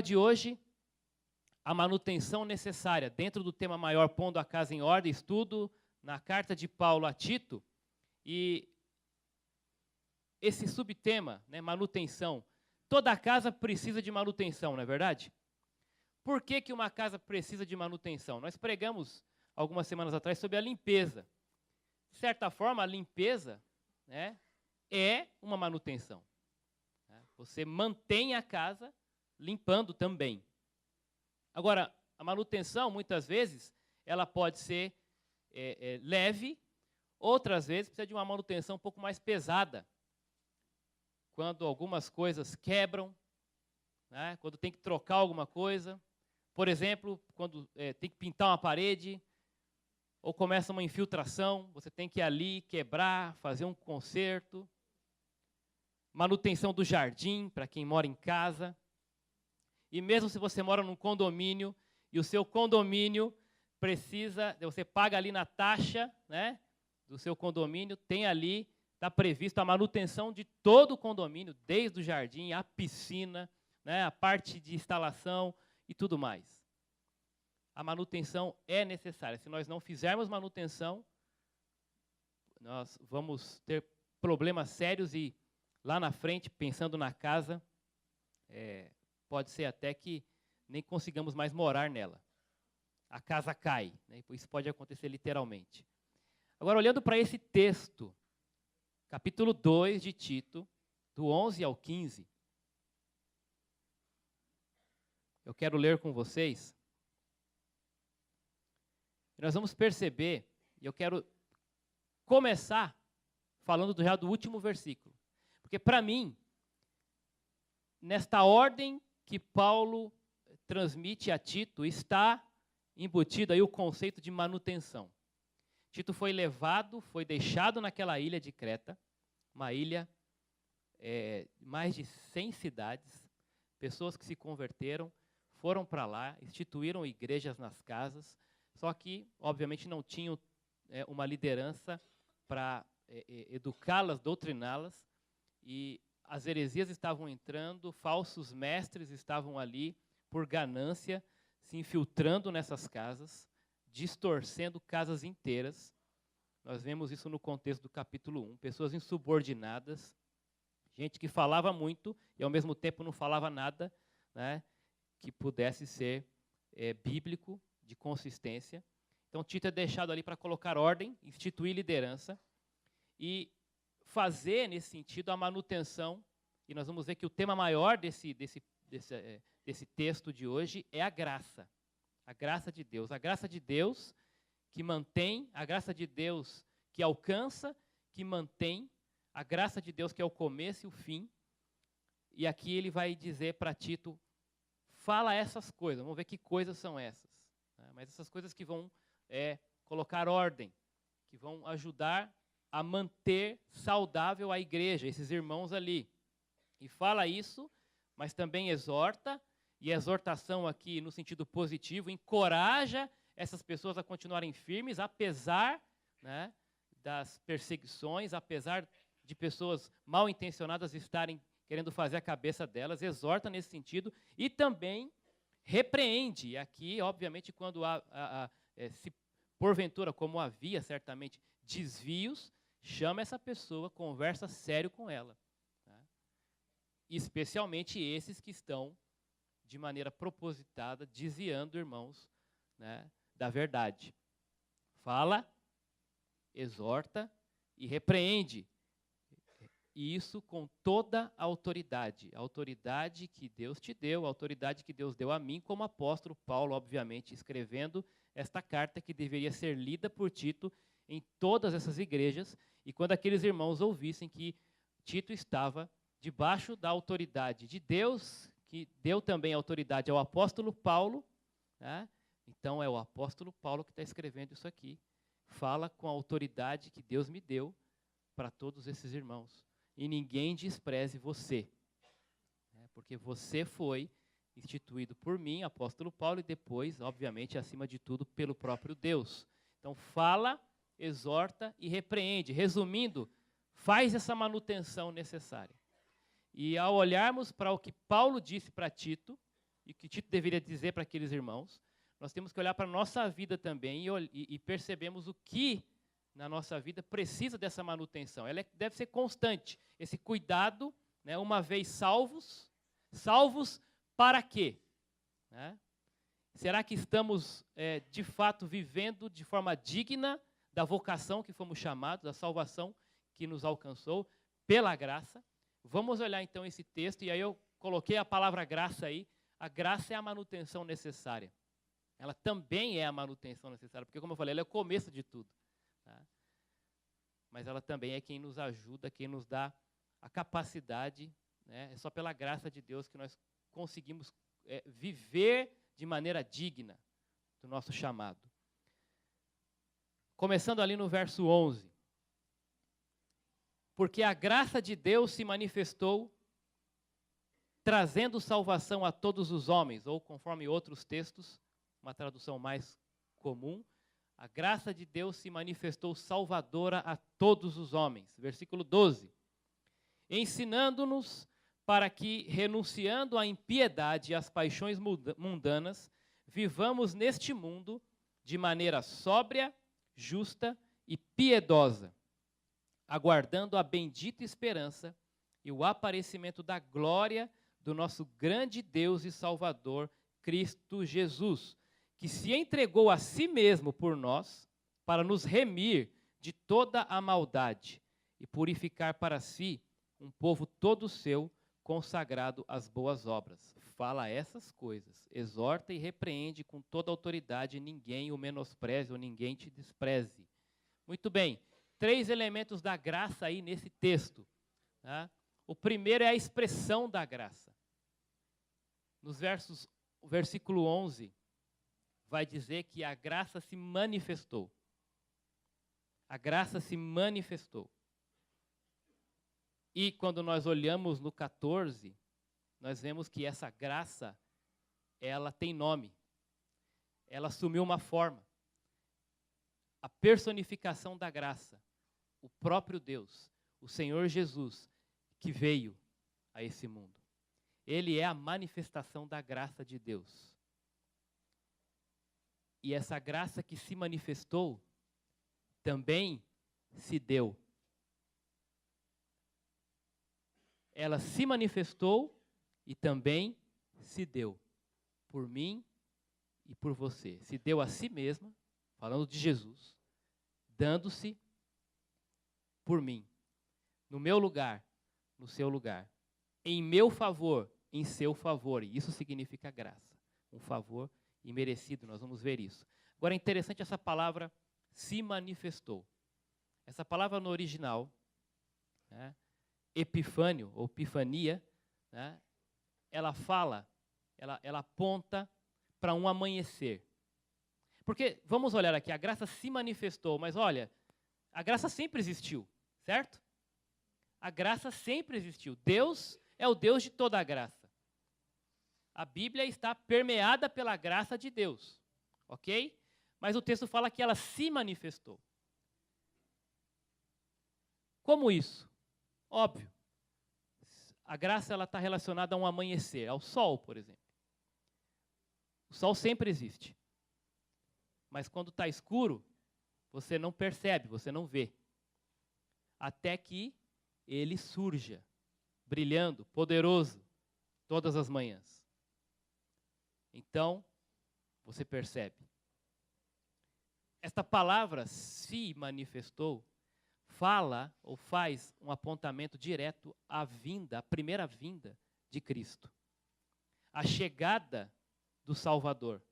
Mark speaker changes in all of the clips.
Speaker 1: de hoje, a manutenção necessária. Dentro do tema maior, pondo a casa em ordem, estudo na carta de Paulo a Tito. E esse subtema, né, manutenção. Toda casa precisa de manutenção, não é verdade? Por que que uma casa precisa de manutenção? Nós pregamos algumas semanas atrás sobre a limpeza. De certa forma, a limpeza, né, é uma manutenção. Você mantém a casa limpando também. Agora, a manutenção, muitas vezes, ela pode ser leve, outras vezes precisa de uma manutenção um pouco mais pesada. Quando algumas coisas quebram, né, quando tem que trocar alguma coisa. Por exemplo, quando tem que pintar uma parede, ou começa uma infiltração, você tem que ir ali quebrar, fazer um conserto. Manutenção do jardim, para quem mora em casa. E mesmo se você mora num condomínio, e o seu condomínio precisa, você paga ali na taxa, né, do seu condomínio, tem ali, está previsto a manutenção de todo o condomínio, desde o jardim, a piscina, né, a parte de instalação e tudo mais. A manutenção é necessária. Se nós não fizermos manutenção, nós vamos ter problemas sérios e lá na frente, pensando na casa, pode ser até que nem consigamos mais morar nela. A casa cai, né? Isso pode acontecer literalmente. Agora, olhando para esse texto, capítulo 2 de Tito, do 11 ao 15, eu quero ler com vocês. Nós vamos perceber, e eu quero começar falando já do último versículo. Porque, para mim, nesta ordem que Paulo transmite a Tito, está embutido aí o conceito de manutenção. Tito foi levado, foi deixado naquela ilha de Creta, uma ilha, mais de 100 cidades, pessoas que se converteram, foram para lá, instituíram igrejas nas casas, só que, obviamente, não tinham uma liderança para educá-las, doutriná-las, e as heresias estavam entrando, falsos mestres estavam ali por ganância, se infiltrando nessas casas, distorcendo casas inteiras. Nós vemos isso no contexto do capítulo 1. Pessoas insubordinadas, gente que falava muito e ao mesmo tempo não falava nada, né, que pudesse ser bíblico, de consistência. Então Tito é deixado ali para colocar ordem, instituir liderança e fazer, nesse sentido, a manutenção. E nós vamos ver que o tema maior desse texto de hoje é a graça. A graça de Deus. A graça de Deus que mantém, a graça de Deus que alcança, que mantém, a graça de Deus que é o começo e o fim. E aqui ele vai dizer para Tito, fala essas coisas. Vamos ver que coisas são essas. Mas essas coisas que vão colocar ordem, que vão ajudar a manter saudável a igreja, esses irmãos ali. E fala isso, mas também exorta, e a exortação aqui no sentido positivo, encoraja essas pessoas a continuarem firmes, apesar, né, das perseguições, apesar de pessoas mal intencionadas estarem querendo fazer a cabeça delas, exorta nesse sentido, e também repreende. E aqui, obviamente, quando se porventura, como havia certamente desvios, chama essa pessoa, conversa sério com ela. Tá? Especialmente esses que estão, de maneira propositada, desviando irmãos, né, da verdade. Fala, exorta e repreende. E isso com toda a autoridade que Deus te deu, a autoridade que Deus deu a mim como apóstolo Paulo, obviamente, escrevendo esta carta que deveria ser lida por Tito em todas essas igrejas, e quando aqueles irmãos ouvissem que Tito estava debaixo da autoridade de Deus, que deu também autoridade ao apóstolo Paulo, né? Então é o apóstolo Paulo que está escrevendo isso aqui, fala com a autoridade que Deus me deu para todos esses irmãos. E ninguém despreze você, né? Porque você foi instituído por mim, apóstolo Paulo, e depois, obviamente, acima de tudo, pelo próprio Deus. Então fala, exorta e repreende. Resumindo, faz essa manutenção necessária. E ao olharmos para o que Paulo disse para Tito, e que Tito deveria dizer para aqueles irmãos, nós temos que olhar para a nossa vida também e percebemos o que na nossa vida precisa dessa manutenção. Ela deve ser constante, esse cuidado, né, uma vez salvos para quê? Né? Será que estamos, de fato, vivendo de forma digna da vocação que fomos chamados, da salvação que nos alcançou pela graça? Vamos olhar então esse texto, e aí eu coloquei a palavra graça aí. A graça é a manutenção necessária. Ela também é a manutenção necessária, porque, como eu falei, ela é o começo de tudo. Tá? Mas ela também é quem nos ajuda, quem nos dá a capacidade, né? É só pela graça de Deus que nós conseguimos viver de maneira digna do nosso chamado. Começando ali no verso 11. Porque a graça de Deus se manifestou, trazendo salvação a todos os homens, ou conforme outros textos, uma tradução mais comum, a graça de Deus se manifestou salvadora a todos os homens. Versículo 12. Ensinando-nos para que, renunciando à impiedade e às paixões mundanas, vivamos neste mundo de maneira sóbria, justa e piedosa, aguardando a bendita esperança e o aparecimento da glória do nosso grande Deus e Salvador, Cristo Jesus, que se entregou a si mesmo por nós, para nos remir de toda a maldade e purificar para si um povo todo seu, consagrado às boas obras. Fala essas coisas, exorta e repreende com toda autoridade, ninguém o menospreze ou ninguém te despreze. Muito bem, 3 elementos da graça aí nesse texto. Tá? O primeiro é a expressão da graça. O versículo 11 vai dizer que a graça se manifestou. A graça se manifestou. E quando nós olhamos no 14, nós vemos que essa graça, ela tem nome. Ela assumiu uma forma. A personificação da graça. O próprio Deus, o Senhor Jesus, que veio a esse mundo. Ele é a manifestação da graça de Deus. E essa graça que se manifestou, também se deu. Ela se manifestou e também se deu. Por mim e por você. Se deu a si mesma, falando de Jesus, dando-se por mim, no meu lugar, no seu lugar, em meu favor, em seu favor. E isso significa graça. Um favor imerecido, nós vamos ver isso. Agora é interessante essa palavra se manifestou. Essa palavra no original, né, epifânio ou epifania, né, ela aponta para um amanhecer. Porque, vamos olhar aqui, a graça se manifestou, mas olha, a graça sempre existiu, certo? A graça sempre existiu. Deus é o Deus de toda a graça. A Bíblia está permeada pela graça de Deus, ok? Mas o texto fala que ela se manifestou. Como isso? Óbvio. A graça está relacionada a um amanhecer, ao sol, por exemplo. O sol sempre existe. Mas quando está escuro, você não percebe, você não vê. Até que ele surja, brilhando, poderoso, todas as manhãs. Então, você percebe. Esta palavra se manifestou, fala ou faz um apontamento direto à vinda, à primeira vinda de Cristo. A chegada do Salvador.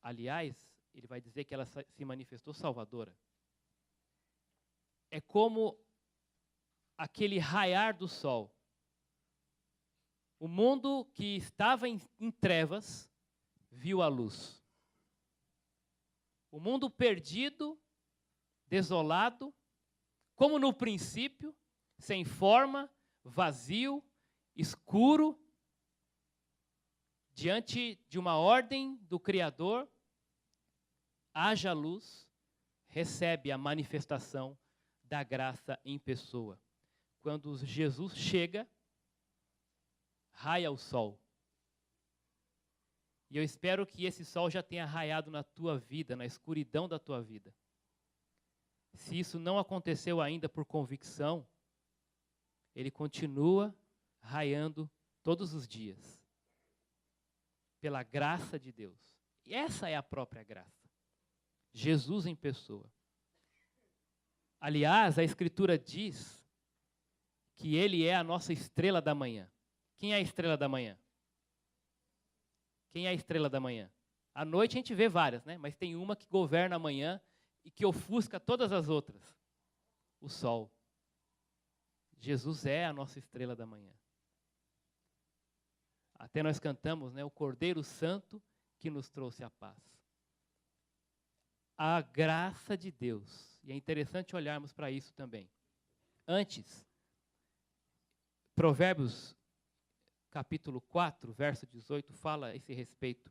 Speaker 1: Aliás, ele vai dizer que ela se manifestou salvadora. É como aquele raiar do sol. O mundo que estava em trevas viu a luz. O mundo perdido, desolado, como no princípio, sem forma, vazio, escuro, diante de uma ordem do Criador, haja luz, recebe a manifestação da graça em pessoa. Quando Jesus chega, raia o sol. E eu espero que esse sol já tenha raiado na tua vida, na escuridão da tua vida. Se isso não aconteceu ainda por convicção, ele continua raiando todos os dias, pela graça de Deus. E essa é a própria graça. Jesus em pessoa. Aliás, a Escritura diz que ele é a nossa estrela da manhã. Quem é a estrela da manhã? Quem é a estrela da manhã? À noite a gente vê várias, né? Mas tem uma que governa a manhã e que ofusca todas as outras. O sol. Jesus é a nossa estrela da manhã. Até nós cantamos, né? O Cordeiro Santo que nos trouxe a paz. A graça de Deus. E é interessante olharmos para isso também. Antes, Provérbios capítulo 4, verso 18, fala a esse respeito.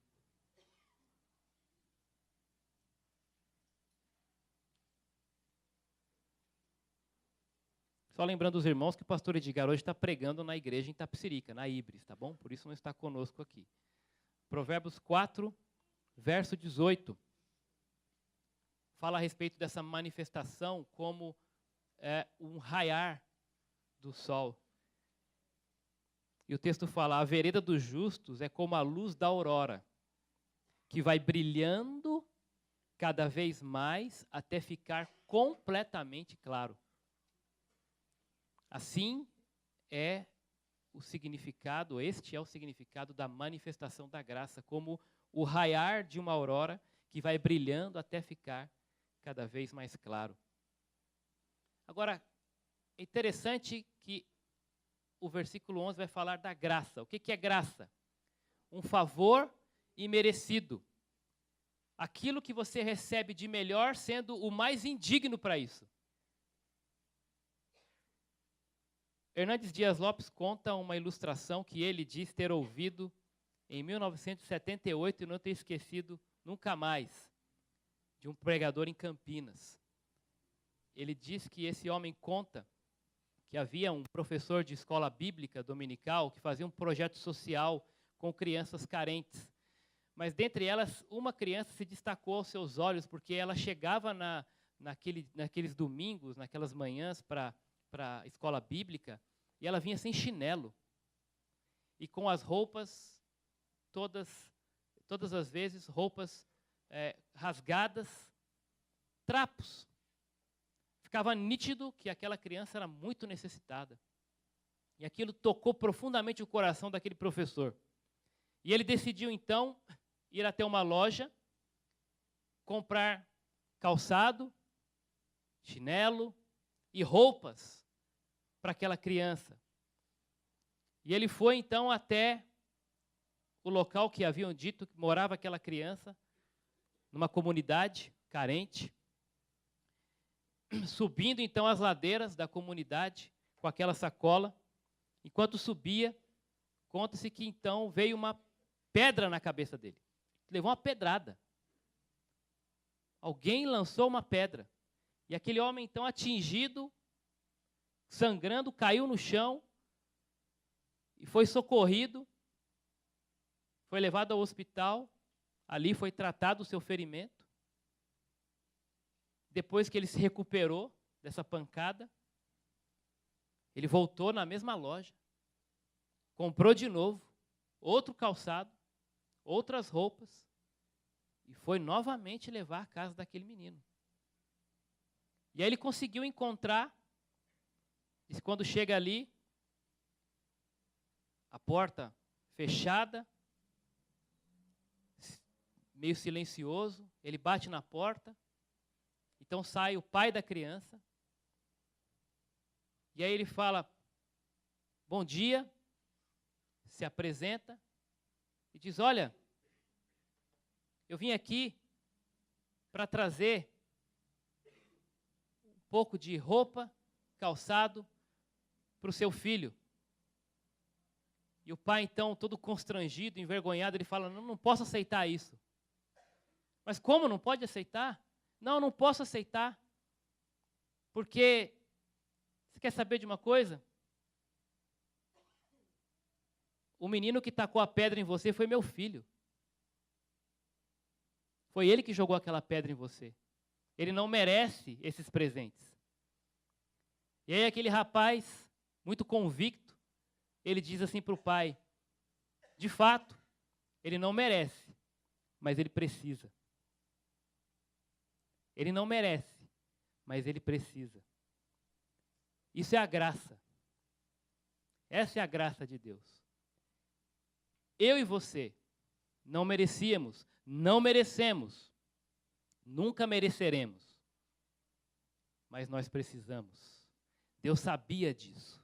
Speaker 1: Só lembrando os irmãos que o pastor Edgar hoje está pregando na igreja em Itapecerica, na Ibris, tá bom? Por isso não está conosco aqui. Provérbios 4, verso 18. Fala a respeito dessa manifestação como um raiar do sol. E o texto fala, a vereda dos justos é como a luz da aurora, que vai brilhando cada vez mais até ficar completamente claro. Assim é o significado, este é o significado da manifestação da graça, como o raiar de uma aurora que vai brilhando até ficar cada vez mais claro. Agora, é interessante que o versículo 11 vai falar da graça. O que é graça? Um favor imerecido. Aquilo que você recebe de melhor sendo o mais indigno para isso. Hernandes Dias Lopes conta uma ilustração que ele diz ter ouvido em 1978 e não ter esquecido nunca mais, de um pregador em Campinas. Ele diz que esse homem conta que havia um professor de escola bíblica dominical que fazia um projeto social com crianças carentes. Mas dentre elas, uma criança se destacou aos seus olhos, porque ela chegava naqueles domingos, naquelas manhãs para a escola bíblica, e ela vinha sem chinelo. E com as roupas, todas as vezes, roupas rasgadas, trapos. Ficava nítido que aquela criança era muito necessitada. E aquilo tocou profundamente o coração daquele professor. E ele decidiu, então, ir até uma loja, comprar calçado, chinelo e roupas para aquela criança. E ele foi, então, até o local que haviam dito que morava aquela criança, numa comunidade carente. Subindo então as ladeiras da comunidade com aquela sacola. Enquanto subia, conta-se que então veio uma pedra na cabeça dele. Levou uma pedrada. Alguém lançou uma pedra. E aquele homem então atingido, sangrando, caiu no chão e foi socorrido. Foi levado ao hospital. Ali foi tratado o seu ferimento. Depois que ele se recuperou dessa pancada, ele voltou na mesma loja, comprou de novo outro calçado, outras roupas, e foi novamente levar à casa daquele menino. E aí ele conseguiu encontrar, e quando chega ali, a porta fechada, meio silencioso, ele bate na porta. Então sai o pai da criança, e aí ele fala, bom dia, se apresenta, e diz, olha, eu vim aqui para trazer um pouco de roupa, calçado, para o seu filho. E o pai, então, todo constrangido, envergonhado, ele fala, não posso aceitar isso. Mas como não pode aceitar? Não posso aceitar, porque, você quer saber de uma coisa? O menino que tacou a pedra em você foi meu filho. Foi ele que jogou aquela pedra em você. Ele não merece esses presentes. E aí aquele rapaz, muito convicto, ele diz assim para o pai, de fato, ele não merece, mas ele precisa. Ele não merece, mas ele precisa. Isso é a graça. Essa é a graça de Deus. Eu e você não merecíamos, não merecemos, nunca mereceremos, mas nós precisamos. Deus sabia disso.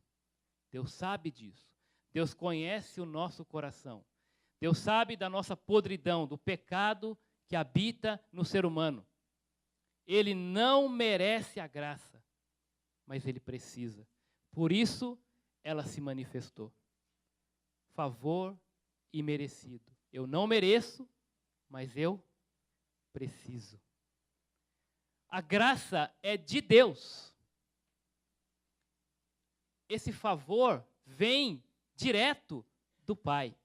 Speaker 1: Deus sabe disso. Deus conhece o nosso coração. Deus sabe da nossa podridão, do pecado que habita no ser humano. Ele não merece a graça, mas ele precisa. Por isso, ela se manifestou. Favor imerecido. Eu não mereço, mas eu preciso. A graça é de Deus. Esse favor vem direto do Pai.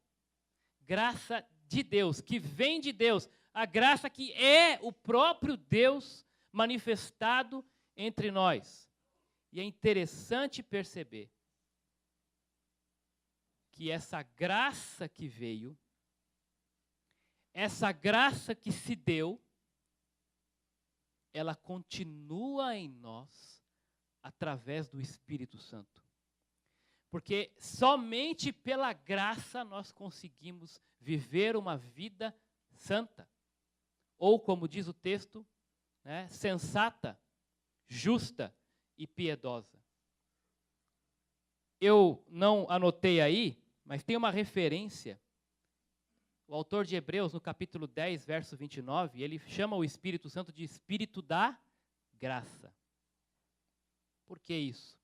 Speaker 1: Graça de Deus, que vem de Deus. A graça que é o próprio Deus manifestado entre nós. E é interessante perceber que essa graça que veio, essa graça que se deu, ela continua em nós através do Espírito Santo. Porque somente pela graça nós conseguimos viver uma vida santa. Ou, como diz o texto, né, sensata, justa e piedosa. Eu não anotei aí, mas tem uma referência. O autor de Hebreus, no capítulo 10, verso 29, ele chama o Espírito Santo de Espírito da graça. Por que isso?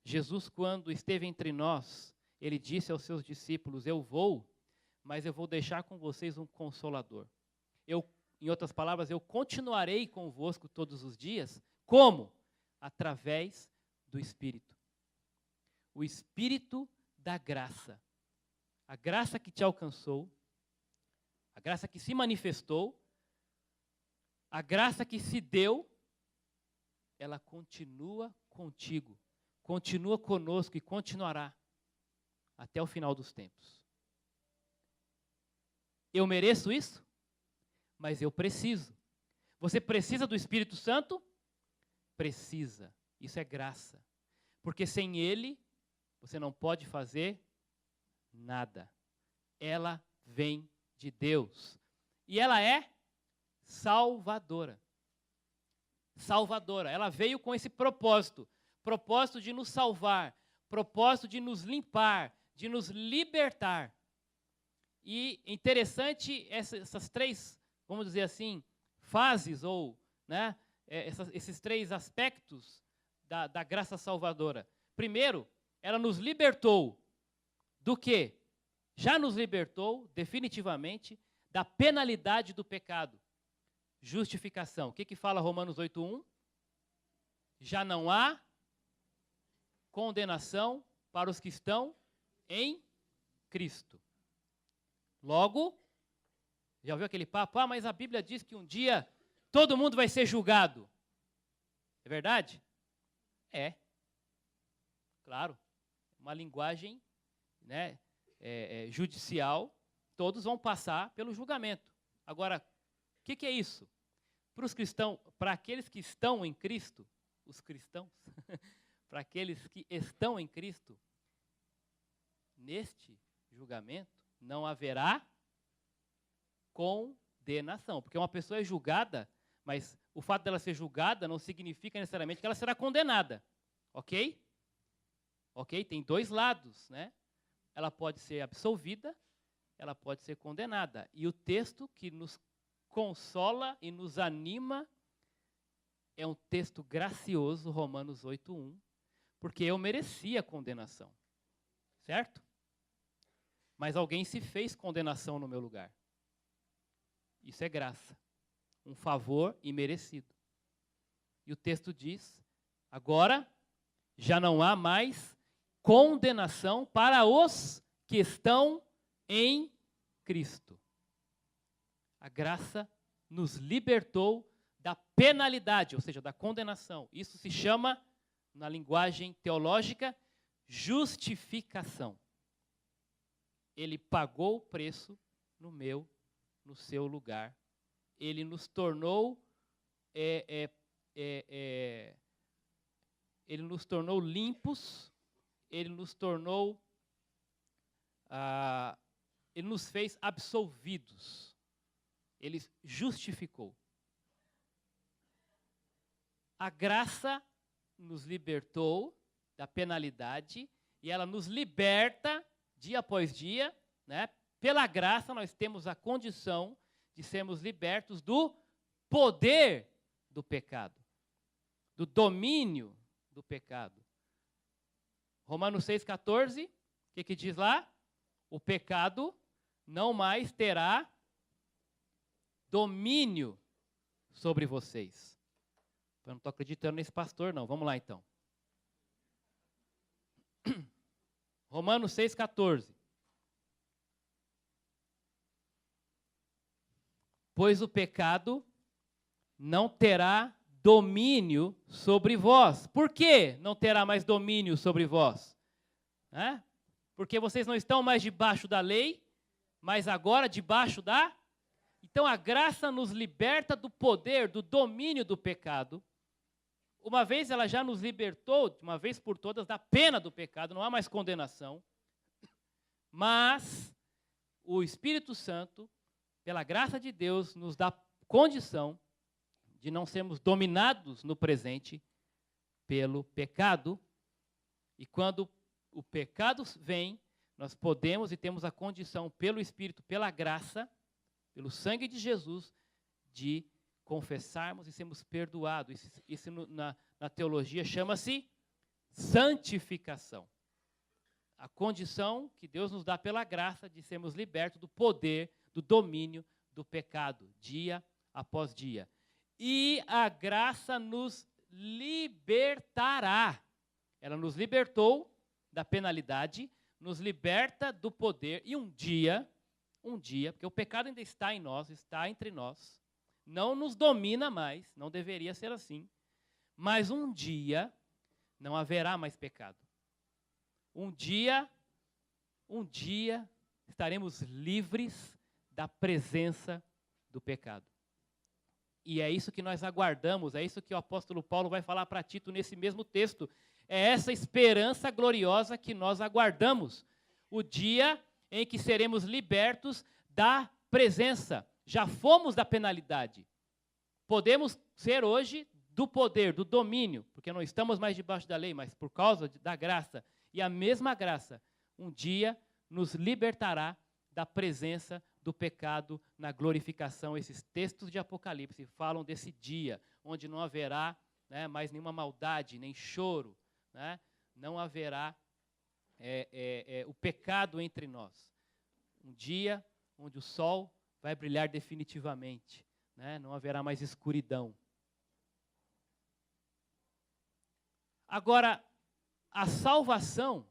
Speaker 1: Jesus, quando esteve entre nós, ele disse aos seus discípulos, eu vou, mas eu vou deixar com vocês um consolador. Em outras palavras, eu continuarei convosco todos os dias. Como? Através do Espírito. O Espírito da graça. A graça que te alcançou, a graça que se manifestou, a graça que se deu, ela continua contigo, continua conosco e continuará até o final dos tempos. Eu mereço isso? Mas eu preciso. Você precisa do Espírito Santo? Precisa. Isso é graça. Porque sem Ele, você não pode fazer nada. Ela vem de Deus. E ela é salvadora. Salvadora. Ela veio com esse propósito. Propósito de nos salvar. Propósito de nos limpar. De nos libertar. E interessante essas três, vamos dizer assim, fases ou, né, esses três aspectos da graça salvadora. Primeiro, ela nos libertou do quê? Já nos libertou definitivamente da penalidade do pecado. Justificação. O que fala Romanos 8:1? Já não há condenação para os que estão em Cristo. Logo, já ouviu aquele papo? Ah, mas a Bíblia diz que um dia todo mundo vai ser julgado. É verdade? É. Claro. Uma linguagem, né, judicial, todos vão passar pelo julgamento. Agora, o que é isso? Para os cristãos, para aqueles que estão em Cristo, os cristãos, para aqueles que estão em Cristo, neste julgamento, não haverá condenação. Porque uma pessoa é julgada, mas o fato dela ser julgada não significa necessariamente que ela será condenada. Ok? Ok? Tem dois lados, né? Ela pode ser absolvida, ela pode ser condenada. E o texto que nos consola e nos anima é um texto gracioso, Romanos 8:1, porque eu merecia condenação. Certo? Mas alguém se fez condenação no meu lugar. Isso é graça. Um favor imerecido. E o texto diz, agora já não há mais condenação para os que estão em Cristo. A graça nos libertou da penalidade, ou seja, da condenação. Isso se chama, na linguagem teológica, justificação. Ele pagou o preço no meu, no seu lugar. Ele nos tornou ele nos tornou limpos, ele nos tornou, ele nos fez absolvidos, ele justificou. A graça nos libertou da penalidade e ela nos liberta dia após dia, né? Pela graça nós temos a condição de sermos libertos do poder do pecado, do domínio do pecado. Romanos 6,14, o que diz lá? O pecado não mais terá domínio sobre vocês. Eu não estou acreditando nesse pastor, não. Vamos lá, então. Romanos 6,14. Pois o pecado não terá domínio sobre vós. Por que não terá mais domínio sobre vós? Porque vocês não estão mais debaixo da lei, mas agora debaixo da... Então a graça nos liberta do poder, do domínio do pecado. Uma vez ela já nos libertou, de uma vez por todas, da pena do pecado, não há mais condenação. Mas o Espírito Santo, pela graça de Deus, nos dá condição de não sermos dominados no presente pelo pecado. E quando o pecado vem, nós podemos e temos a condição pelo Espírito, pela graça, pelo sangue de Jesus, de confessarmos e sermos perdoados. Isso na teologia chama-se santificação. A condição que Deus nos dá pela graça de sermos libertos do poder, do domínio do pecado, dia após dia. E a graça nos libertará. Ela nos libertou da penalidade, nos liberta do poder, e um dia, porque o pecado ainda está em nós, está entre nós, não nos domina mais, não deveria ser assim, mas um dia não haverá mais pecado. Um dia estaremos livres da presença do pecado. E é isso que nós aguardamos, é isso que o apóstolo Paulo vai falar para Tito nesse mesmo texto. É essa esperança gloriosa que nós aguardamos. O dia em que seremos libertos da presença. Já fomos da penalidade. Podemos ser hoje do poder, do domínio, porque não estamos mais debaixo da lei, mas por causa da graça. E a mesma graça, um dia, nos libertará da presença do pecado na glorificação. Esses textos de Apocalipse falam desse dia, onde não haverá, né, mais nenhuma maldade, nem choro, né? Não haverá o pecado entre nós. Um dia onde o sol vai brilhar definitivamente, né? Não haverá mais escuridão. Agora, a salvação,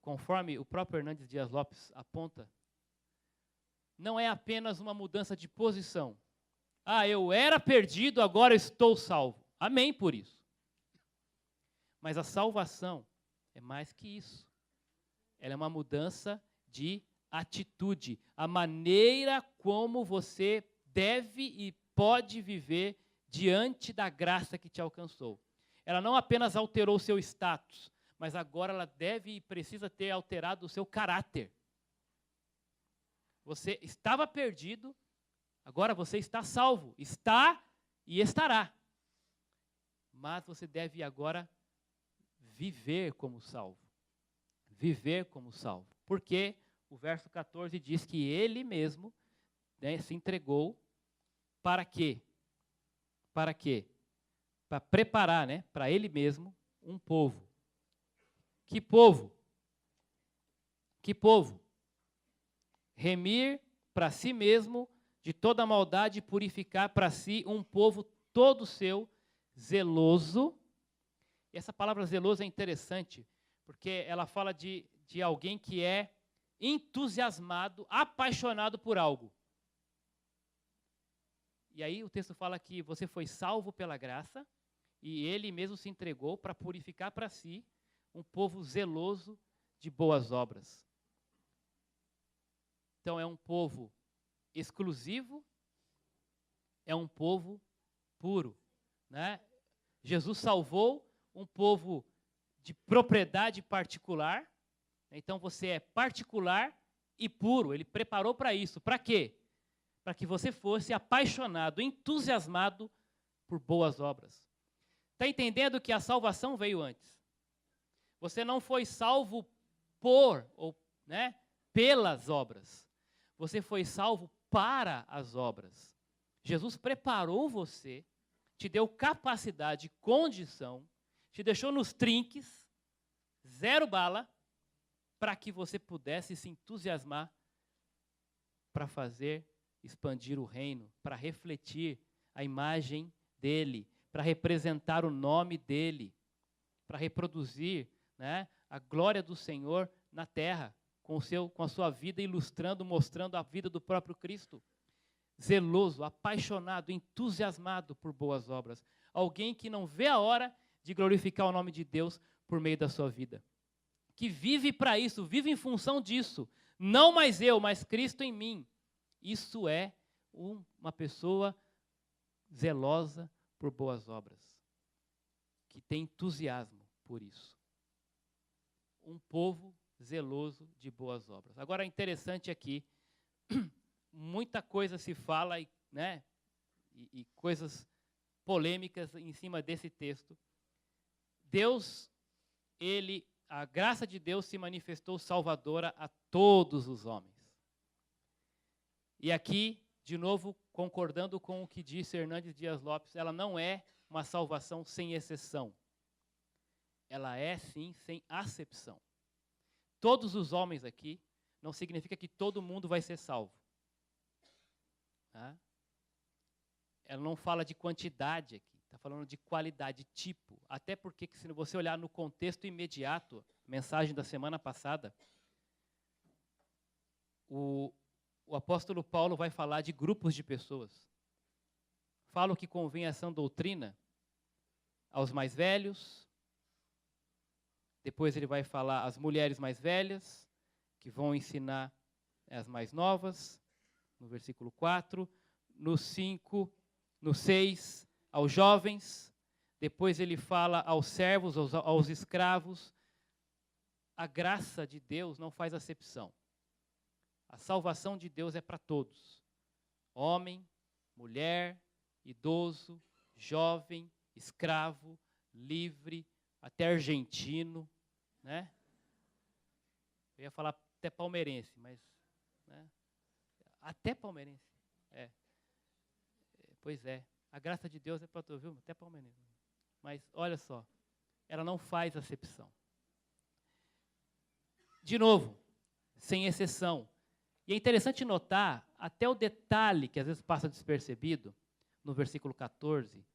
Speaker 1: conforme o próprio Hernandes Dias Lopes aponta, não é apenas uma mudança de posição. Eu era perdido, agora estou salvo. Amém por isso. Mas a salvação é mais que isso. Ela é uma mudança de atitude. A maneira como você deve e pode viver diante da graça que te alcançou. Ela não apenas alterou o seu status, mas agora ela deve e precisa ter alterado o seu caráter. Você estava perdido, agora você está salvo. Está e estará. Mas você deve agora viver como salvo. Viver como salvo. Porque o verso 14 diz que ele mesmo, né, se entregou para quê? Para quê? Para preparar, né, para ele mesmo um povo. Que povo? Que povo? Remir para si mesmo de toda a maldade e purificar para si um povo todo seu, zeloso. E essa palavra zeloso é interessante, porque ela fala de alguém que é entusiasmado, apaixonado por algo. E aí o texto fala que você foi salvo pela graça e ele mesmo se entregou para purificar para si um povo zeloso de boas obras. Então é um povo exclusivo, é um povo puro, né? Jesus salvou um povo de propriedade particular, então você é particular e puro. Ele preparou para isso. Para quê? Para que você fosse apaixonado, entusiasmado por boas obras. Está entendendo que a salvação veio antes? Você não foi salvo pelas obras. Você foi salvo para as obras. Jesus preparou você, te deu capacidade, condição, te deixou nos trinques, 0 bala, para que você pudesse se entusiasmar para expandir o reino, para refletir a imagem dele, para representar o nome dele, para reproduzir, né, a glória do Senhor na terra, com a sua vida ilustrando, mostrando a vida do próprio Cristo. Zeloso, apaixonado, entusiasmado por boas obras. Alguém que não vê a hora de glorificar o nome de Deus por meio da sua vida. Que vive para isso, vive em função disso. Não mais eu, mas Cristo em mim. Isso é uma pessoa zelosa por boas obras. Que tem entusiasmo por isso. Um povo zeloso de boas obras. Agora, interessante aqui, muita coisa se fala, né, e coisas polêmicas em cima desse texto. A graça de Deus se manifestou salvadora a todos os homens. E aqui, de novo, concordando com o que disse Hernandes Dias Lopes, ela não é uma salvação sem exceção. Ela é, sim, sem acepção. Todos os homens aqui, não significa que todo mundo vai ser salvo. Tá? Ela não fala de quantidade aqui, está falando de qualidade, tipo. Até porque, se você olhar no contexto imediato, mensagem da semana passada, o apóstolo Paulo vai falar de grupos de pessoas. Fala o que convém a sã doutrina aos mais velhos. Depois ele vai falar às mulheres mais velhas, que vão ensinar as mais novas, no versículo 4. No 5, no 6, aos jovens. Depois ele fala aos servos, aos escravos. A graça de Deus não faz acepção. A salvação de Deus é para todos. Homem, mulher, idoso, jovem, escravo, livre, até argentino, né? Eu ia falar até palmeirense, mas, né? Até palmeirense. Pois é. A graça de Deus é para todos, viu? Até palmeirense. Mas olha só, ela não faz acepção. De novo, sem exceção. E é interessante notar até o detalhe que às vezes passa despercebido, no versículo 14.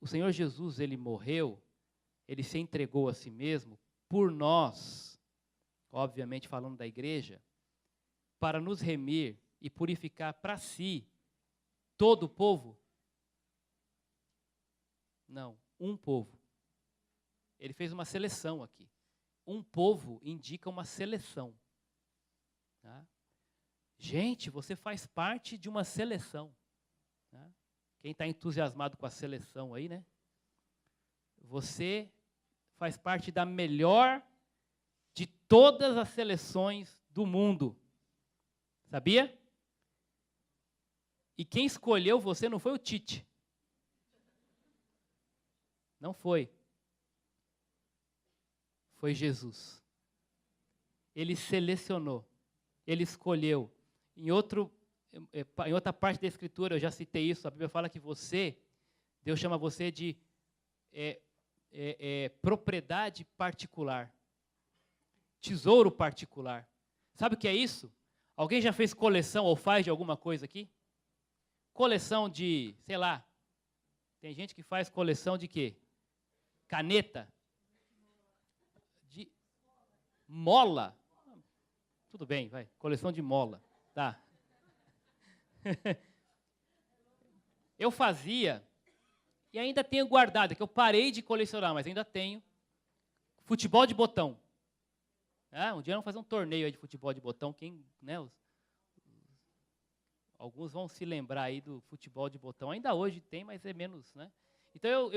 Speaker 1: O Senhor Jesus, ele morreu, ele se entregou a si mesmo por nós, obviamente falando da igreja, para nos remir e purificar para si todo o povo? Não, um povo. Ele fez uma seleção aqui. Um povo indica uma seleção. Tá? Gente, você faz parte de uma seleção. Tá? Quem está entusiasmado com a seleção aí, né? Você faz parte da melhor de todas as seleções do mundo. Sabia? E quem escolheu você não foi o Tite. Não foi. Foi Jesus. Ele selecionou. Ele escolheu. Em outra parte da Escritura, eu já citei isso, a Bíblia fala que Deus chama você de propriedade particular. Tesouro particular. Sabe o que é isso? Alguém já fez coleção ou faz de alguma coisa aqui? Coleção de, sei lá, tem gente que faz coleção de quê? Caneta? De mola? Tudo bem, vai. Coleção de mola. Tá. eu fazia, e ainda tenho guardado, que eu parei de colecionar, mas ainda tenho, futebol de botão. Um dia vamos fazer um torneio aí de futebol de botão. Alguns vão se lembrar aí do futebol de botão. Ainda hoje tem, mas é menos, né? Então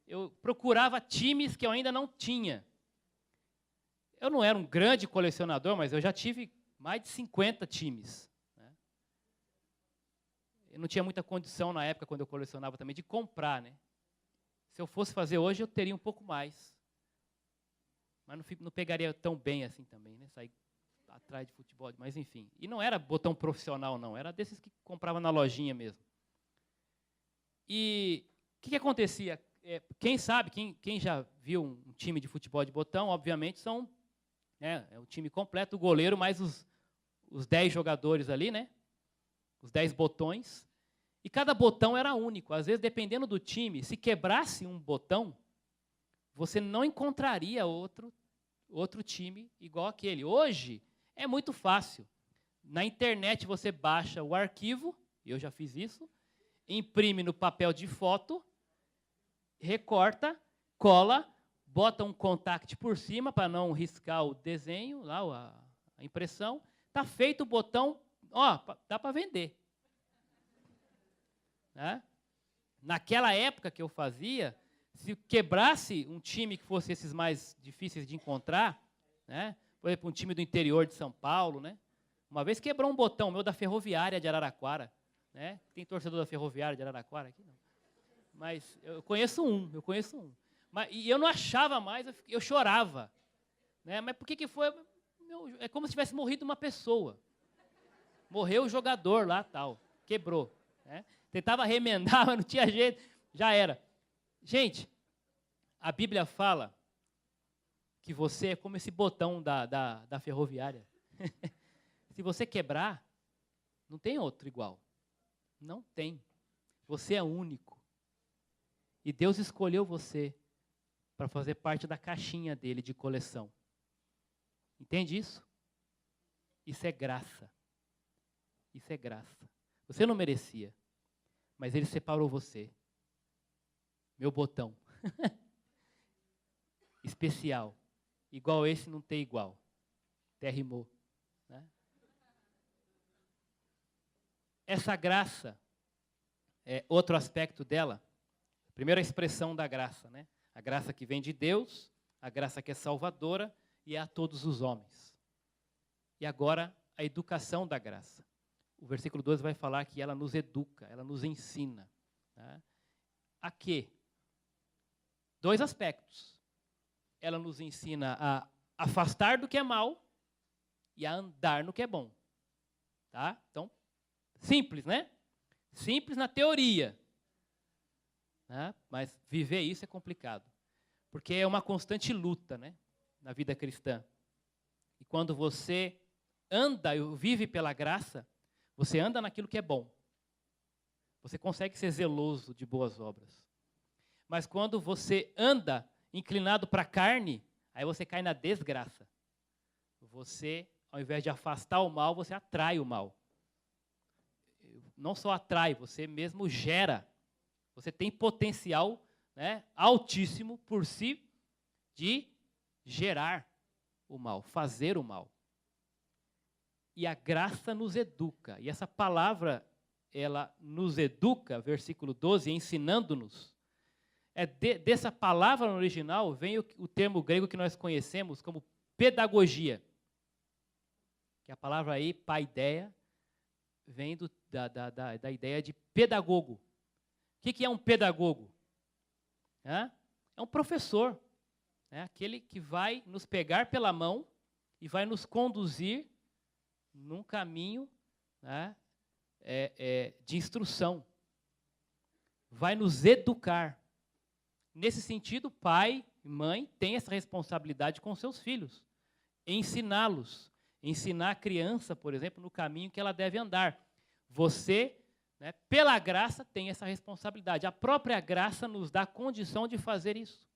Speaker 1: eu procurava times que eu ainda não tinha. Eu não era um grande colecionador, mas eu já tive mais de 50 times. Né? Eu não tinha muita condição na época, quando eu colecionava também, de comprar. Né? Se eu fosse fazer hoje, eu teria um pouco mais. Mas não pegaria tão bem assim também, né? Sair atrás de futebol, mas enfim. E não era botão profissional, não. Era desses que comprava na lojinha mesmo. E o que acontecia? Quem sabe, quem já viu um time de futebol de botão, obviamente, são o time completo, o goleiro, mais os 10 jogadores ali, né? Os 10 botões. E cada botão era único. Às vezes, dependendo do time, se quebrasse um botão, você não encontraria outro time igual aquele. Hoje, é muito fácil. Na internet, você baixa o arquivo, eu já fiz isso, imprime no papel de foto, recorta, cola, bota um contact por cima para não riscar o desenho, lá, a impressão. Está feito o botão, dá para vender. Né? Naquela época que eu fazia, se quebrasse um time que fosse esses mais difíceis de encontrar, né? Por exemplo, um time do interior de São Paulo, né? Uma vez quebrou um botão meu da Ferroviária de Araraquara. Né? Tem torcedor da Ferroviária de Araraquara aqui? Não. Mas eu conheço um. E eu não achava mais, eu chorava. Né? Mas por que foi? É como se tivesse morrido uma pessoa. Morreu o jogador lá, tal. Quebrou. Né? Tentava remendar, mas não tinha jeito. Já era. Gente, a Bíblia fala que você é como esse botão da Ferroviária. Se você quebrar, não tem outro igual. Não tem. Você é único. E Deus escolheu você para fazer parte da caixinha dele de coleção. Entende isso? Isso é graça. Isso é graça. Você não merecia, mas ele separou você. Meu botão. Especial. Igual esse não tem igual. Até rimou. Né? Essa graça, outro aspecto dela, primeiro a expressão da graça, né? A graça que vem de Deus, a graça que é salvadora e é a todos os homens. E agora, a educação da graça. O versículo 12 vai falar que ela nos educa, ela nos ensina. Né? A quê? 2 aspectos. Ela nos ensina a afastar do que é mal e a andar no que é bom. Tá? Então, simples, né? Simples na teoria. Né? Mas viver isso é complicado. Porque é uma constante luta, né? Na vida cristã. E quando você anda e vive pela graça, você anda naquilo que é bom. Você consegue ser zeloso de boas obras. Mas quando você anda inclinado para a carne, aí você cai na desgraça. Você, ao invés de afastar o mal, você atrai o mal. Não só atrai, você mesmo gera. Você tem potencial, né, altíssimo por si de gerar o mal, fazer o mal. E a graça nos educa. E essa palavra, ela nos educa, versículo 12, ensinando-nos. Dessa palavra no original vem o termo grego que nós conhecemos como pedagogia. Que a palavra aí, paideia, vem da ideia de pedagogo. O que é um pedagogo? É um professor. Aquele que vai nos pegar pela mão e vai nos conduzir num caminho, né, de instrução. Vai nos educar. Nesse sentido, pai e mãe têm essa responsabilidade com seus filhos. Ensiná-los. Ensinar a criança, por exemplo, no caminho que ela deve andar. Você, né, pela graça, tem essa responsabilidade. A própria graça nos dá a condição de fazer isso.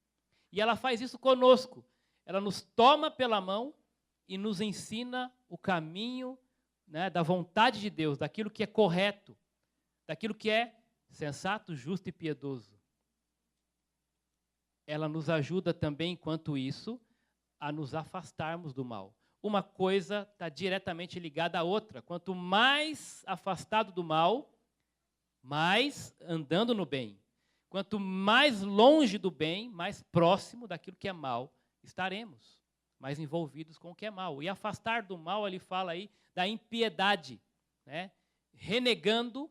Speaker 1: E ela faz isso conosco. Ela nos toma pela mão e nos ensina o caminho, né, da vontade de Deus, daquilo que é correto, daquilo que é sensato, justo e piedoso. Ela nos ajuda também, enquanto isso, a nos afastarmos do mal. Uma coisa está diretamente ligada à outra. Quanto mais afastado do mal, mais andando no bem. Quanto mais longe do bem, mais próximo daquilo que é mal estaremos, mais envolvidos com o que é mal. E afastar do mal, ele fala aí da impiedade, né? Renegando,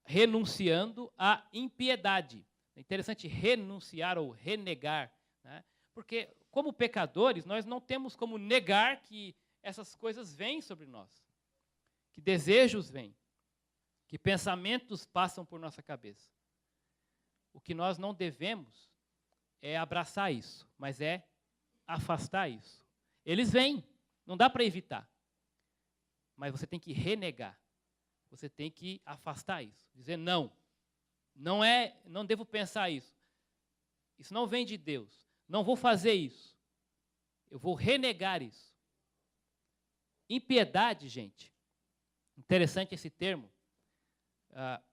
Speaker 1: renunciando à impiedade. É interessante renunciar ou renegar, né? Porque, como pecadores, nós não temos como negar que essas coisas vêm sobre nós, que desejos vêm, que pensamentos passam por nossa cabeça. O que nós não devemos é abraçar isso, mas é afastar isso. Eles vêm, não dá para evitar, mas você tem que renegar, você tem que afastar isso, dizer não. Não devo pensar isso. Isso não vem de Deus. Não vou fazer isso. Eu vou renegar isso. Impiedade, gente. Interessante esse termo.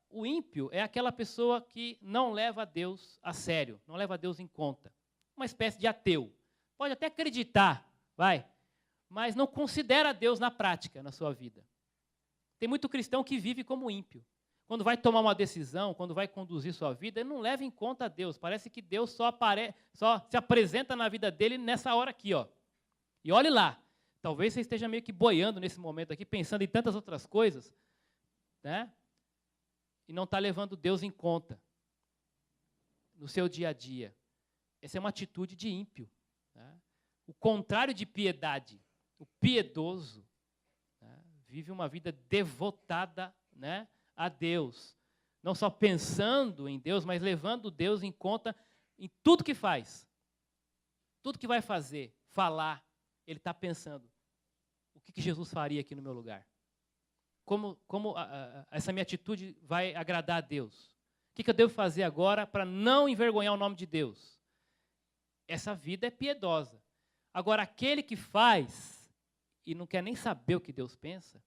Speaker 1: O ímpio é aquela pessoa que não leva Deus a sério, não leva Deus em conta. Uma espécie de ateu. Pode até acreditar, mas não considera Deus na prática, na sua vida. Tem muito cristão que vive como ímpio. Quando vai tomar uma decisão, quando vai conduzir sua vida, ele não leva em conta Deus. Parece que Deus só se apresenta na vida dele nessa hora aqui, ó. E olhe lá. Talvez você esteja meio que boiando nesse momento aqui, pensando em tantas outras coisas, né? E não está levando Deus em conta no seu dia a dia. Essa é uma atitude de ímpio, né? O contrário de piedade, o piedoso, né? Vive uma vida devotada, né, a Deus, não só pensando em Deus, mas levando Deus em conta em tudo que faz, tudo que vai fazer, falar, ele está pensando, o que Jesus faria aqui no meu lugar? Como essa minha atitude vai agradar a Deus? O que eu devo fazer agora para não envergonhar o nome de Deus? Essa vida é piedosa. Agora, aquele que faz e não quer nem saber o que Deus pensa,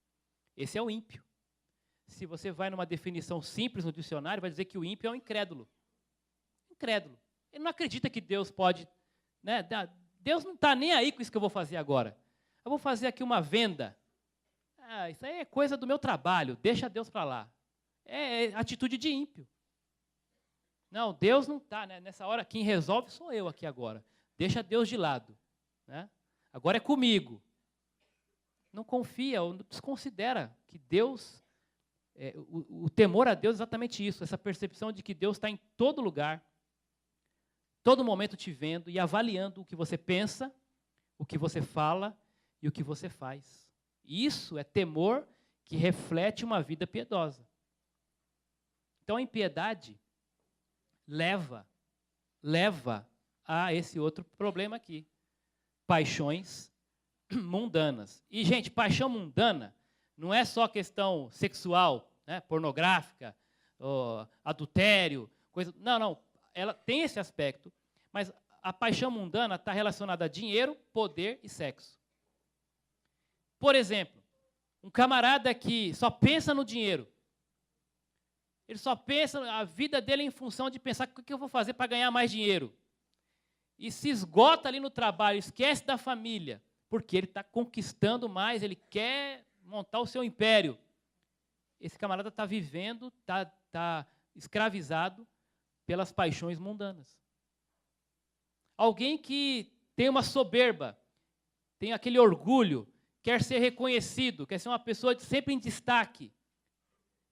Speaker 1: esse é o ímpio. Se você vai numa definição simples no dicionário, vai dizer que o ímpio é um incrédulo. Incrédulo. Ele não acredita que Deus pode, né? Deus não está nem aí com isso que eu vou fazer agora. Eu vou fazer aqui uma venda. Isso aí é coisa do meu trabalho, deixa Deus para lá. É atitude de ímpio. Não, Deus não está, né? Nessa hora quem resolve sou eu aqui agora. Deixa Deus de lado, né? Agora é comigo. Não confia ou desconsidera que Deus... o temor a Deus é exatamente isso, essa percepção de que Deus está em todo lugar, todo momento te vendo e avaliando o que você pensa, o que você fala e o que você faz. Isso é temor que reflete uma vida piedosa. Então a impiedade leva a esse outro problema aqui, paixões mundanas. E, gente, paixão mundana não é só questão sexual, né, pornográfica, adultério, coisa. Não. Ela tem esse aspecto, mas a paixão mundana está relacionada a dinheiro, poder e sexo. Por exemplo, um camarada que só pensa no dinheiro, ele só pensa, a vida dele é em função de pensar o que eu vou fazer para ganhar mais dinheiro. E se esgota ali no trabalho, esquece da família, porque ele está conquistando mais, ele quer montar o seu império. Esse camarada está vivendo, está escravizado pelas paixões mundanas. Alguém que tem uma soberba, tem aquele orgulho, quer ser reconhecido, quer ser uma pessoa sempre em destaque,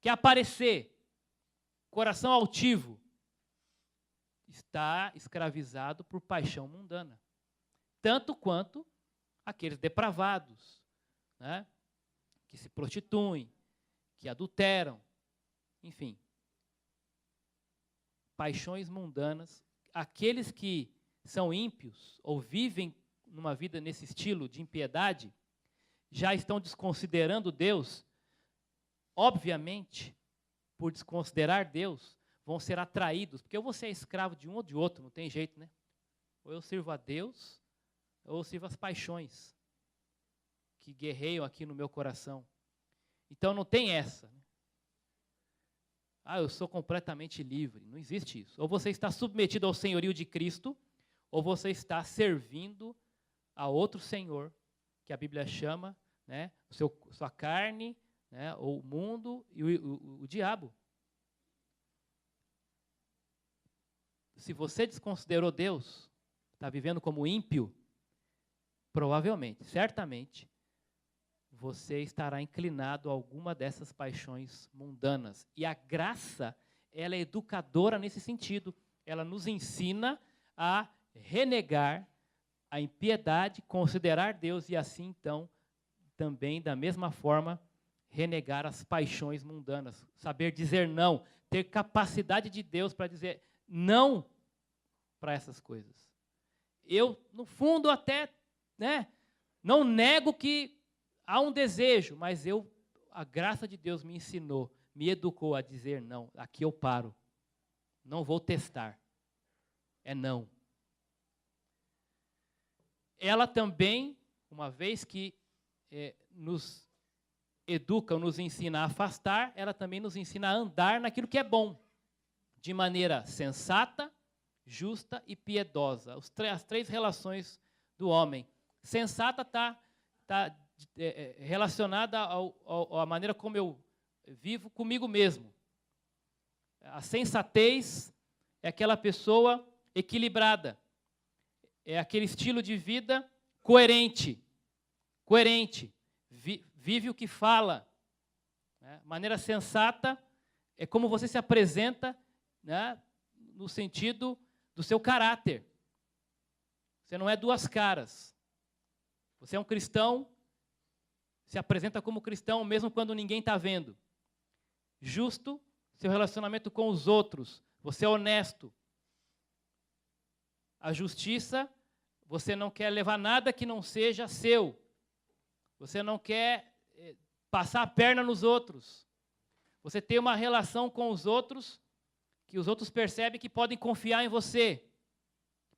Speaker 1: quer aparecer, coração altivo, está escravizado por paixão mundana. Tanto quanto aqueles depravados, né, que se prostituem, que adulteram, enfim. Paixões mundanas, aqueles que são ímpios ou vivem numa vida nesse estilo de impiedade, já estão desconsiderando Deus, obviamente, por desconsiderar Deus, vão ser atraídos, porque eu vou ser escravo de um ou de outro, não tem jeito, né? Ou eu sirvo a Deus, ou eu sirvo as paixões que guerreiam aqui no meu coração. Então não tem essa. eu sou completamente livre. Não existe isso. Ou você está submetido ao senhorio de Cristo, ou você está servindo a outro senhor, que a Bíblia chama, né, sua carne, né, ou o mundo e o diabo. Se você desconsiderou Deus, está vivendo como ímpio, provavelmente, certamente, você estará inclinado a alguma dessas paixões mundanas. E a graça, ela é educadora nesse sentido. Ela nos ensina a renegar a impiedade, considerar Deus e assim, então, também, da mesma forma, renegar as paixões mundanas. Saber dizer não, ter capacidade de Deus para dizer não para essas coisas. Eu, no fundo, até, né, não nego que há um desejo, mas a graça de Deus me ensinou, me educou a dizer não. Aqui eu paro. Não vou testar. É não. Ela também, uma vez que nos educa, nos ensina a afastar, ela também nos ensina a andar naquilo que é bom, de maneira sensata, justa e piedosa. As três relações do homem. Sensata está relacionada à maneira como eu vivo comigo mesmo. A sensatez é aquela pessoa equilibrada. É aquele estilo de vida coerente. Vive o que fala. Né? Maneira sensata é como você se apresenta, né, no sentido do seu caráter. Você não é duas caras. Você é um cristão, se apresenta como cristão mesmo quando ninguém está vendo. Justo, seu relacionamento com os outros. Você é honesto. A justiça, você não quer levar nada que não seja seu. Você não quer passar a perna nos outros. Você tem uma relação com os outros que os outros percebem que podem confiar em você.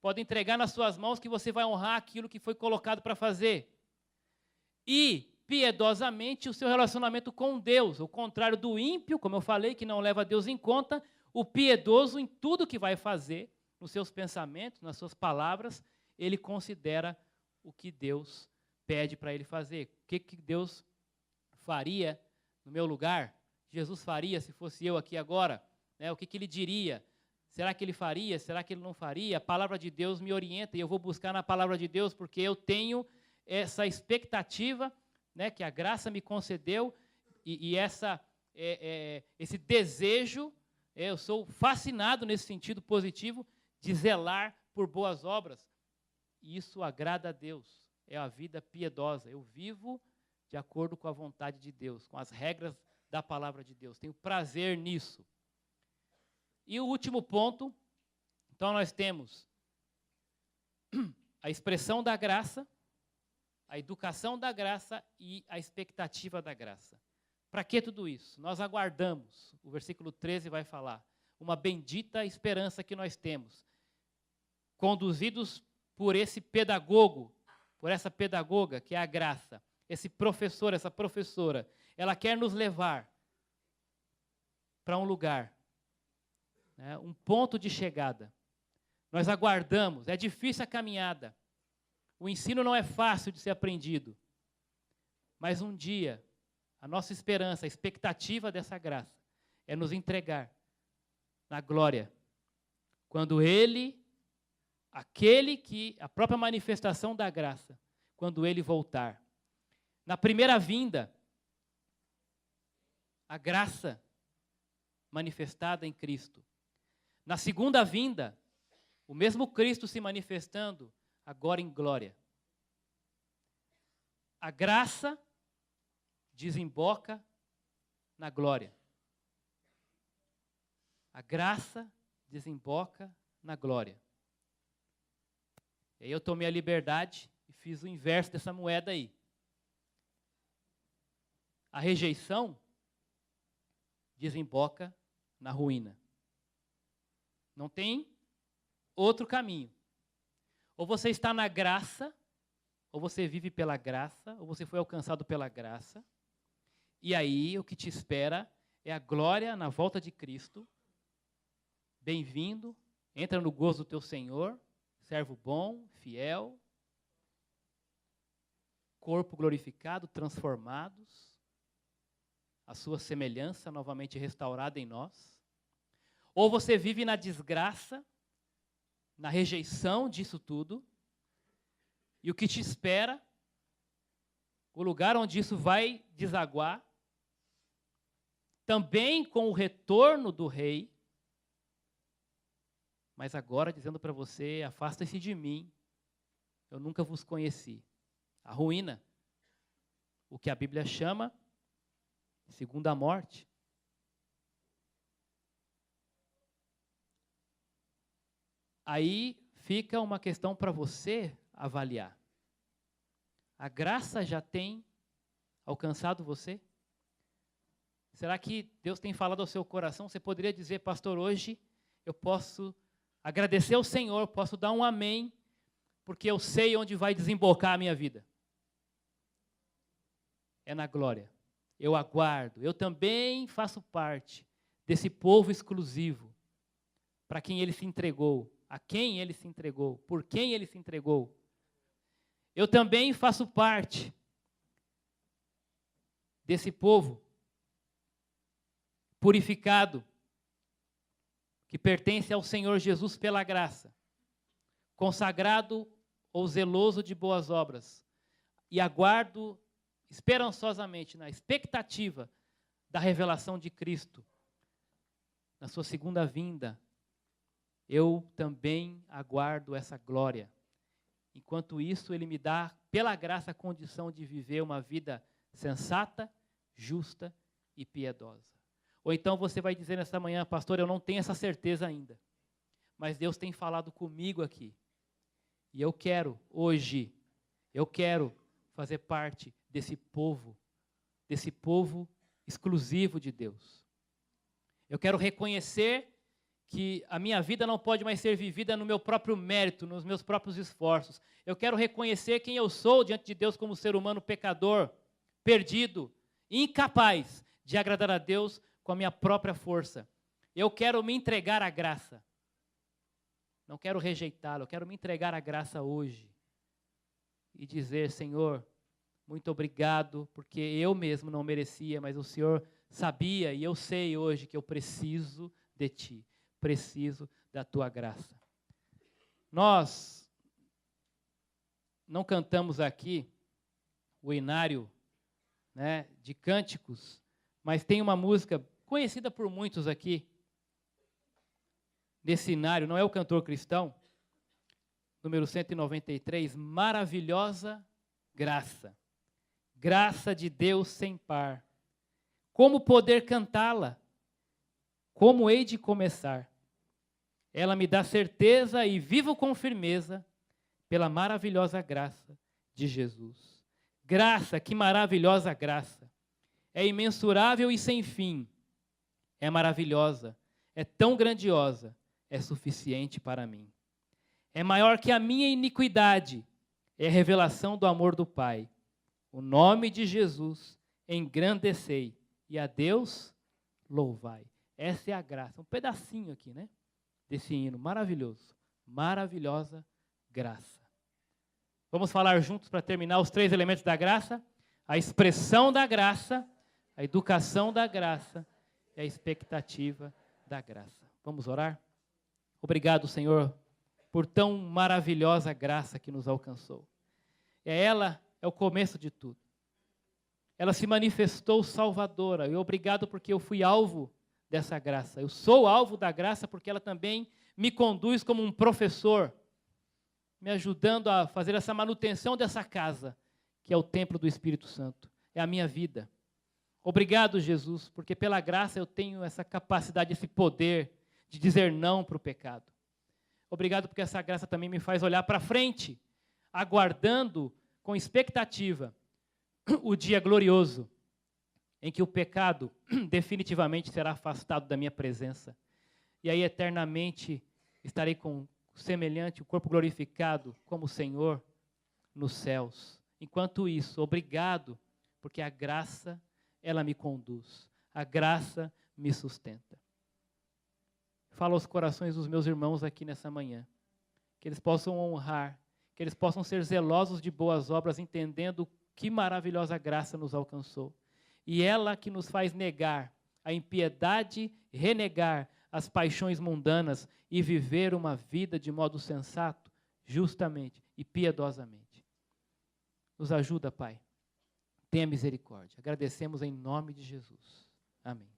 Speaker 1: Podem entregar nas suas mãos que você vai honrar aquilo que foi colocado para fazer. E, piedosamente, o seu relacionamento com Deus. O contrário do ímpio, como eu falei, que não leva Deus em conta, o piedoso em tudo que vai fazer, nos seus pensamentos, nas suas palavras, ele considera o que Deus pede para ele fazer. O que Deus faria no meu lugar? Jesus faria se fosse eu aqui agora? Né? O que ele diria? Será que ele faria? Será que ele não faria? A palavra de Deus me orienta e eu vou buscar na palavra de Deus porque eu tenho essa expectativa, né, que a graça me concedeu e esse desejo, eu sou fascinado nesse sentido positivo de zelar por boas obras. E isso agrada a Deus. É a vida piedosa. Eu vivo de acordo com a vontade de Deus, com as regras da palavra de Deus. Tenho prazer nisso. E o último ponto, então nós temos a expressão da graça, a educação da graça e a expectativa da graça. Para que tudo isso? Nós aguardamos, o versículo 13 vai falar, uma bendita esperança que nós temos, conduzidos por esse pedagogo, por essa pedagoga que é a graça, esse professor, essa professora, ela quer nos levar para um lugar, né, um ponto de chegada. Nós aguardamos, é difícil a caminhada. O ensino não é fácil de ser aprendido. Mas um dia, a nossa esperança, a expectativa dessa graça é nos entregar na glória. Quando Ele, aquele que, a própria manifestação da graça, quando Ele voltar. Na primeira vinda, a graça manifestada em Cristo. Na segunda vinda, o mesmo Cristo se manifestando, agora em glória. A graça desemboca na glória. A graça desemboca na glória. E aí eu tomei a liberdade e fiz o inverso dessa moeda aí. A rejeição desemboca na ruína. Não tem outro caminho. Ou você está na graça, ou você vive pela graça, ou você foi alcançado pela graça, e aí o que te espera é a glória na volta de Cristo. Bem-vindo, entra no gozo do teu Senhor, servo bom, fiel, corpo glorificado, transformados, a sua semelhança novamente restaurada em nós. Ou você vive na desgraça, na rejeição disso tudo, e o que te espera, o lugar onde isso vai desaguar, também com o retorno do rei, mas agora dizendo para você, afasta-se de mim, eu nunca vos conheci. A ruína, o que a Bíblia chama de segunda morte. Aí fica uma questão para você avaliar. A graça já tem alcançado você? Será que Deus tem falado ao seu coração? Você poderia dizer, pastor, hoje eu posso agradecer ao Senhor, posso dar um amém, porque eu sei onde vai desembocar a minha vida. É na glória. Eu aguardo. Eu também faço parte desse povo exclusivo para quem ele se entregou, a quem ele se entregou, por quem ele se entregou. Eu também faço parte desse povo purificado, que pertence ao Senhor Jesus pela graça, consagrado ou zeloso de boas obras, e aguardo esperançosamente, na expectativa da revelação de Cristo, na sua segunda vinda. Eu também aguardo essa glória. Enquanto isso, Ele me dá, pela graça, a condição de viver uma vida sensata, justa e piedosa. Ou então você vai dizer nessa manhã, pastor, eu não tenho essa certeza ainda, mas Deus tem falado comigo aqui. E eu quero, hoje, fazer parte desse povo exclusivo de Deus. Eu quero reconhecer que a minha vida não pode mais ser vivida no meu próprio mérito, nos meus próprios esforços. Eu quero reconhecer quem eu sou diante de Deus como ser humano pecador, perdido, incapaz de agradar a Deus com a minha própria força. Eu quero me entregar à graça. Não quero rejeitá-lo, eu quero me entregar à graça hoje. E dizer, Senhor, muito obrigado, porque eu mesmo não merecia, mas o Senhor sabia e eu sei hoje que eu preciso de Ti. Preciso da Tua graça. Nós não cantamos aqui o inário, né, de cânticos, mas tem uma música conhecida por muitos aqui, desse inário, não é o cantor cristão, número 193, maravilhosa graça, graça de Deus sem par. Como poder cantá-la? Como hei de começar? Ela me dá certeza e vivo com firmeza pela maravilhosa graça de Jesus. Graça, que maravilhosa graça. É imensurável e sem fim. É maravilhosa, é tão grandiosa, é suficiente para mim. É maior que a minha iniquidade, é a revelação do amor do Pai. O nome de Jesus engrandecei e a Deus louvai. Essa é a graça, um pedacinho aqui, né, desse hino maravilhoso, maravilhosa graça. Vamos falar juntos para terminar os 3 elementos da graça? A expressão da graça, a educação da graça e a expectativa da graça. Vamos orar? Obrigado, Senhor, por tão maravilhosa graça que nos alcançou. Ela é o começo de tudo. Ela se manifestou salvadora. E obrigado porque eu fui alvo dessa graça. Eu sou alvo da graça porque ela também me conduz como um professor, me ajudando a fazer essa manutenção dessa casa, que é o templo do Espírito Santo. É a minha vida. Obrigado, Jesus, porque pela graça eu tenho essa capacidade, esse poder de dizer não para o pecado. Obrigado porque essa graça também me faz olhar para frente, aguardando com expectativa o dia glorioso em que o pecado definitivamente será afastado da minha presença. E aí eternamente estarei com o semelhante, o corpo glorificado como o Senhor nos céus. Enquanto isso, obrigado, porque a graça, ela me conduz. A graça me sustenta. Falo aos corações dos meus irmãos aqui nessa manhã, que eles possam honrar, que eles possam ser zelosos de boas obras, entendendo que maravilhosa graça nos alcançou. E ela que nos faz negar a impiedade, renegar as paixões mundanas e viver uma vida de modo sensato, justamente e piedosamente. Nos ajuda, Pai. Tenha misericórdia. Agradecemos em nome de Jesus. Amém.